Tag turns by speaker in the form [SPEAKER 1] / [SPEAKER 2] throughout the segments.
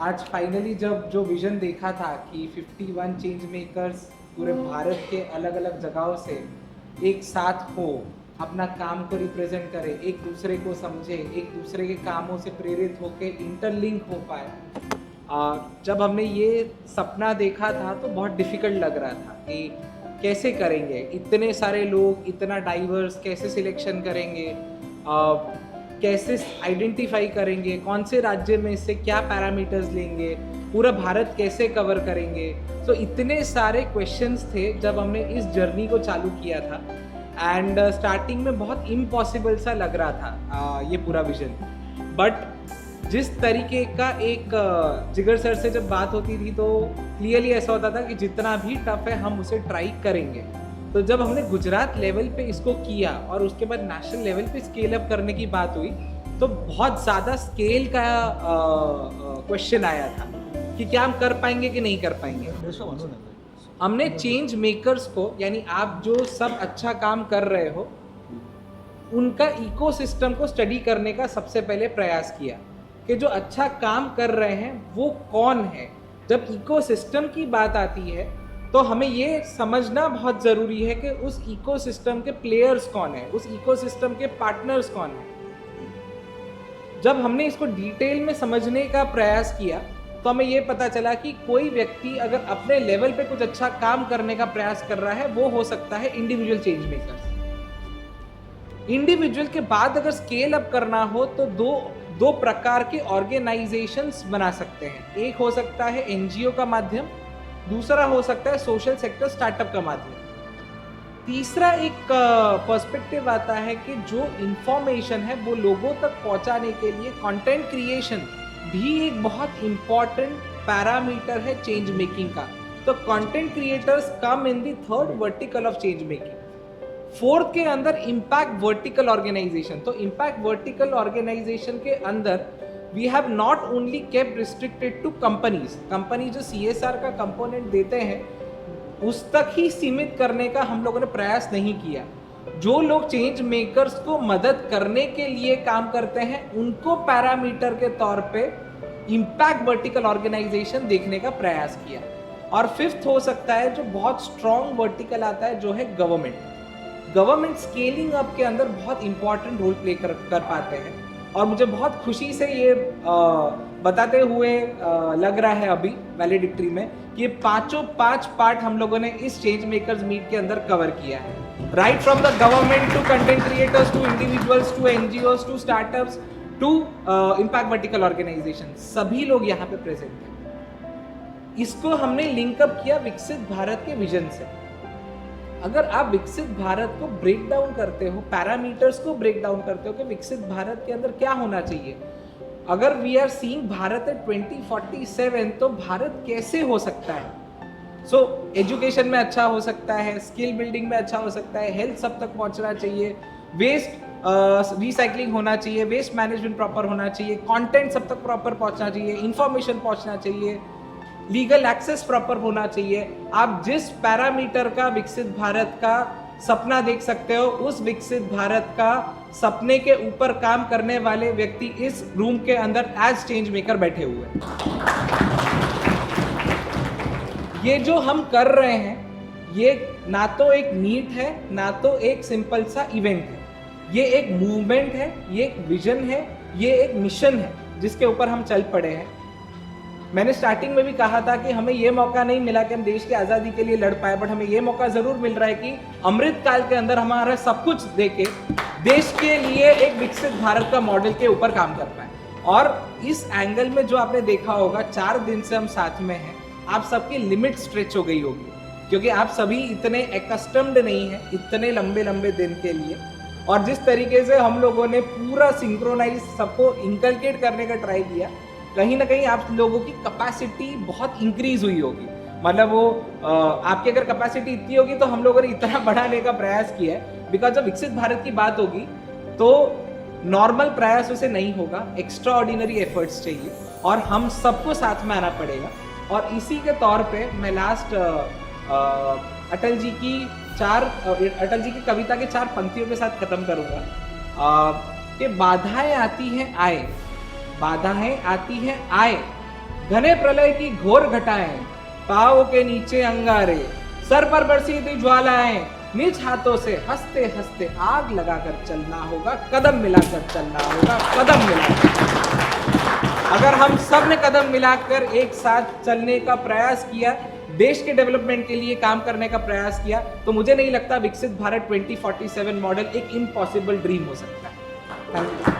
[SPEAKER 1] आज फाइनली जब जो विजन देखा था कि 51 चेंज मेकर्स पूरे भारत के अलग अलग जगहों से एक साथ हो, अपना काम को रिप्रेजेंट करे, एक दूसरे को समझे, एक दूसरे के कामों से प्रेरित होके इंटरलिंक हो पाए। जब हमने ये सपना देखा था तो बहुत डिफिकल्ट लग रहा था कि कैसे करेंगे, इतने सारे लोग, इतना डाइवर्स, कैसे सिलेक्शन करेंगे, कैसे आइडेंटिफाई करेंगे, कौन से राज्य में से क्या पैरामीटर्स लेंगे, पूरा भारत कैसे कवर करेंगे। तो इतने सारे क्वेश्चंस थे जब हमने इस जर्नी को चालू किया था। एंड स्टार्टिंग में बहुत इम्पॉसिबल सा लग रहा था ये पूरा विजन। बट जिस तरीके का एक जिगर सर से जब बात होती थी तो क्लियरली ऐसा होता था कि जितना भी टफ है हम उसे ट्राई करेंगे। तो जब हमने गुजरात लेवल पे इसको किया और उसके बाद नेशनल लेवल पे स्केल अप करने की बात हुई तो बहुत ज़्यादा स्केल का क्वेश्चन आया था कि क्या हम कर पाएंगे कि नहीं कर पाएंगे। हमने चेंज मेकर्स को, यानी आप जो सब अच्छा काम कर रहे हो, उनका इकोसिस्टम को स्टडी करने का सबसे पहले प्रयास किया कि जो अच्छा काम कर रहे हैं वो कौन है। जब इकोसिस्टम की बात आती है तो हमें ये समझना बहुत ज़रूरी है कि उस इकोसिस्टम के प्लेयर्स कौन है, उस इकोसिस्टम के पार्टनर्स कौन है। जब हमने इसको डिटेल में समझने का प्रयास किया तो हमें ये पता चला कि कोई व्यक्ति अगर अपने लेवल पे कुछ अच्छा काम करने का प्रयास कर रहा है वो हो सकता है इंडिविजुअल चेंज मेकर्स। इंडिविजुअल के बाद अगर स्केल अप करना हो तो दो प्रकार के ऑर्गेनाइजेशंस बना सकते हैं। एक हो सकता है एनजीओ का माध्यम, दूसरा हो सकता है सोशल सेक्टर स्टार्टअप का माध्यम। तीसरा एक पर्सपेक्टिव आता है कि जो इंफॉर्मेशन है वो लोगों तक पहुंचाने के लिए कंटेंट क्रिएशन भी एक बहुत इंपॉर्टेंट पैरामीटर है चेंज मेकिंग का। तो content creators come in the third vertical of change making. Fourth के अंदर इम्पैक्ट वर्टिकल ऑर्गेनाइजेशन। तो इम्पैक्ट वर्टिकल ऑर्गेनाइजेशन के अंदर we have not only kept restricted to companies. Company जो CSR का कंपोनेंट देते हैं उस तक ही सीमित करने का हम लोगों ने प्रयास नहीं किया। जो लोग चेंज मेकर्स को मदद करने के लिए काम करते हैं उनको पैरामीटर के तौर पे इम्पैक्ट वर्टिकल ऑर्गेनाइजेशन देखने का प्रयास किया। और फिफ्थ हो सकता है जो बहुत स्ट्रॉन्ग वर्टिकल आता है, जो है गवर्नमेंट। गवर्नमेंट स्केलिंग अप के अंदर बहुत इंपॉर्टेंट रोल प्ले कर पाते हैं। और मुझे बहुत खुशी से ये बताते हुए लग रहा है अभी वैलिडिक्ट्री में कि ये पांचों पांच पार्ट हम लोगों ने इस चेंज मेकर्स मीट के अंदर कवर किया है। Right from the government to content creators to individuals to NGOs to startups to impact vertical organisation, सभी लोग यहाँ पे प्रेजेंट हैं। इसको हमने लिंकअप किया विकसित भारत के विजन से। अगर आप विकसित भारत को ब्रेक डाउन करते हो, पैरामीटर्स को ब्रेक डाउन करते हो कि विकसित भारत के अंदर क्या होना चाहिए, अगर we are seeing Bharat at 2047 तो भारत कैसे हो सकता है। सो एजुकेशन में अच्छा हो सकता है, स्किल बिल्डिंग में अच्छा हो सकता है, हेल्थ सब तक पहुंचना चाहिए, वेस्ट रिसाइकलिंग होना चाहिए, वेस्ट मैनेजमेंट प्रॉपर होना चाहिए, कंटेंट सब तक प्रॉपर पहुंचना चाहिए, इंफॉर्मेशन पहुंचना चाहिए, लीगल एक्सेस प्रॉपर होना चाहिए। आप जिस पैरामीटर का विकसित भारत का सपना देख सकते हो, उस विकसित भारत का सपने के ऊपर काम करने वाले व्यक्ति इस रूम के अंदर एज चेंज मेकर बैठे हुए हैं। ये जो हम कर रहे हैं ये ना तो एक मीट है ना तो एक सिंपल सा इवेंट है, ये एक मूवमेंट है, ये एक विजन है, ये एक मिशन है जिसके ऊपर हम चल पड़े हैं। मैंने स्टार्टिंग में भी कहा था कि हमें ये मौका नहीं मिला कि हम देश की आज़ादी के लिए लड़ पाए, बट हमें ये मौका ज़रूर मिल रहा है कि अमृत काल के अंदर हमारा सब कुछ देके देश के लिए एक विकसित भारत का मॉडल के ऊपर काम कर पाए। और इस एंगल में जो आपने देखा होगा 4 दिन से हम साथ में हैं, आप सबकी लिमिट स्ट्रेच हो गई होगी क्योंकि आप सभी इतने एकस्टम्ड नहीं हैं इतने लंबे लंबे दिन के लिए। और जिस तरीके से हम लोगों ने पूरा सिंक्रोनाइज सबको इनकलकेट करने का ट्राई किया, कहीं ना कहीं आप लोगों की कैपेसिटी बहुत इंक्रीज हुई होगी। मतलब वो आपकी अगर कैपेसिटी इतनी होगी तो हम लोगों ने इतना बढ़ाने का प्रयास किया है। बिकॉज जब विकसित भारत की बात होगी तो नॉर्मल प्रयासों से नहीं होगा, एक्स्ट्रा ऑर्डिनरी एफर्ट्स चाहिए और हम सबको साथ में आना पड़ेगा। और इसी के तौर पे मैं लास्ट अटल जी की कविता के 4 पंक्तियों के साथ खत्म करूंगा कि बाधाएं आती हैं आए, बाधाएं आती हैं आए, घने प्रलय की घोर घटाएं, पाँव के नीचे अंगारे, सर पर बरसी थी ज्वालाएं, निज हाथों से हंसते हंसते आग लगाकर चलना होगा, कदम मिलाकर चलना होगा, कदम मिलाकर। अगर हम सब ने कदम मिलाकर एक साथ चलने का प्रयास किया, देश के डेवलपमेंट के लिए काम करने का प्रयास किया, तो मुझे नहीं लगता विकसित भारत 2047 मॉडल एक इम्पॉसिबल ड्रीम हो सकता है। Thank you.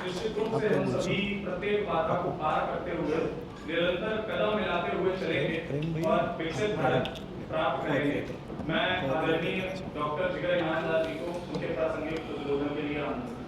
[SPEAKER 2] निश्चित रूप से हम सभी प्रत्येक बाधा को पार करते हुए निरंतर कदम मिलाते हुए चलेंगे और विकसित भारत प्राप्त करेंगे। मैं आदरणीय डॉक्टर जिगर इनामदार जी को उनके प्रासंगिक उद्बोधन के लिए आमंत्रित